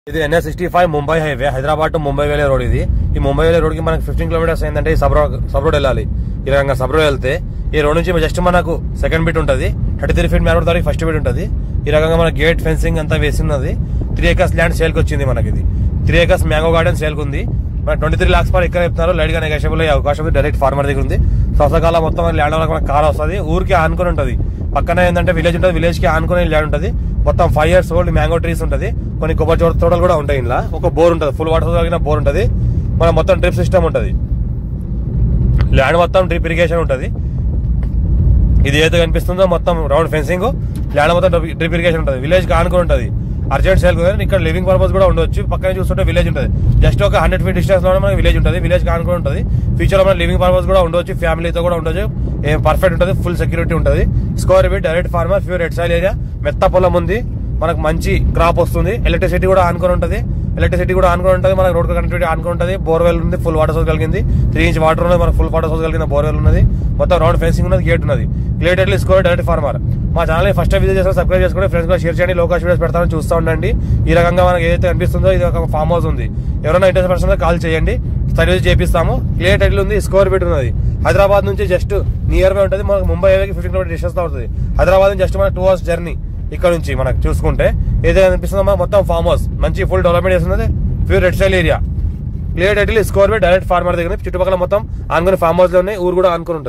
ఇది NH65 Mumbai highway, Hyderabad to Mumbai వెళ్ళే road ఇది. ఈ ముంబై వెళ్ళే రోడ్ కి మనకి 15 కిలోమీటర్స్ ఏంటంటే సబ్ రోడ్ వెళ్ళాలి. ఈ రకంగా సబ్ రోడ్ వెళ్తే ఈ రోడ్ నుంచి జస్ట్ మనకు సెకండ్ బిట్ ఉంటుంది, 33 feet man road first bit ఉంటుంది. ఈ రకంగా మన గేట్ ఫెన్సింగ్ అంతా వేసినది. 3 acres ల్యాండ్ సేల్ కి వచ్చింది మనకి. ఇది 3 acres మ్యాంగో గార్డెన్ సేల్ కు ఉంది. మన 23 lakhs పర్ ఎక్కడ చెప్తున్నారు. లైట్ గా నెగోషియబుల్ అయ్యే అవకాశం డైరెక్ట్ ఫార్మర్ దగ్గర ఉంది. సంవత్సరకాలం మొత్తం ల్యాండ్ వరకు మనకు కార్ వస్తుంది. ఊరికి ఆనుకొని ఉంటుంది. పక్కన ఏంటంటే విలేజ్ ఉంటుంది, విలేజ్ కి ఆనుకునే ల్యాండ్ ఉంటుంది. మొత్తం 5 years ఓల్డ్ మ్యాంగో ట్రీస్ ఉంటుంది. కొన్ని కొబ్బరి తోటలు కూడా ఉంటాయి. ఇలా ఒక బోర్ ఉంటుంది, ఫుల్ వాటర్ కలిగిన బోర్ ఉంటుంది. మన మొత్తం డ్రిప్ సిస్టమ్ ఉంటుంది. ల్యాండ్ మొత్తం డ్రిప్ ఇరిగేషన్ ఉంటుంది. ఇది ఏదో కనిపిస్తుందో మొత్తం రౌండ్ ఫెన్సింగ్, ల్యాండ్ మొత్తం డ్రిప్ ఇరిగేషన్ ఉంటుంది. విలేజ్ కి ఆనుకుని ఉంటుంది. అర్జెంట్ సేల్ ఇక్కడ లివింగ్ పర్పస్ కూడా ఉండొచ్చు. పక్కన చూస్తుంటే విలేజ్ ఉంటుంది. జస్ట్ ఒక 100 feet డిస్టెన్స్ లో మనకి విలేజ్ ఉంటుంది. విలేజ్ కి ఆనుకుని ఉంటుంది. ఫ్యూచర్ లో మన లివింగ్ పర్పస్ కూడా ఉండొచ్చు, ఫ్యామిలీతో కూడా ఉండొచ్చు. పర్ఫెక్ట్ ఉంటుంది, ఫుల్ సెక్యూరిటీ ఉంటుంది. Square feet direct farmer, pure red soil area, మెత్త పొలం ఉంది. మనకు మంచి క్రాప్ వస్తుంది. ఎలక్ట్రిసిటీ కూడా ఆనుకొని ఉంటుంది. మనకు రోడ్ కనెక్టివిటీ ఆనుకొని ఉంటుంది. బోర్వెల్ ఉంది, ఫుల్ వాటర్ సోర్స్ కలిగింది. 3 inch వాటర్ ఉన్నది, మనకు ఫుల్ వాటర్ సోర్స్ కలిగిన బోర్వెల్ ఉన్నది. మొత్తం రౌండ్ ఫెన్సింగ్ ఉన్నది, గేట్ ఉన్నది. Clearly score direct farmer. మా ఛానల్ ఫస్ట్ టైం విజిట్ చేస్తే సబ్స్క్రైబ్ చేసుకుని ఫ్రెండ్స్ కూడా షేర్ చేయండి. లోకల్ వీడియోస్ పెడతామని చూస్తూ ఉండండి. ఈ రకంగా మనకి ఏదైతే కనిపిస్తుందో ఇది ఒక ఫామ్ హౌస్ ఉంది. ఎవరైనా ఇంట్రెస్ట్ పర్సన్ కాల్ చేయండి, స్టడీ చేపిస్తాము. క్లియర్ టైటిల్ ఉంది, స్కోర్ బిట్ ఉన్నది. హైదరాబాద్ నుంచి జస్ట్ నియర్ బై ఉంటుంది. మనకు ముంబై హైవేకి 15 kilometers డిస్టెన్స్ తో ఉంటుంది. హైదరాబాద్ నుంచి జస్ట్ మన 2 hours జర్నీ. ఇక్కడ నుంచి మనకు చూసుకుంటే ఏదైతే అనిపిస్తుందో మొత్తం ఫామ్ హౌస్ మంచి ఫుల్ డెవలప్మెంట్ చేస్తున్నది. Pure red soil area. Clear title score bit direct farmer దగ్గర. చుట్టుపక్కల మొత్తం ఆనుకుని ఫామ్ హౌస్ లో ఉన్నాయి. ఊరు కూడా ఆనుకుని ఉంటుంది.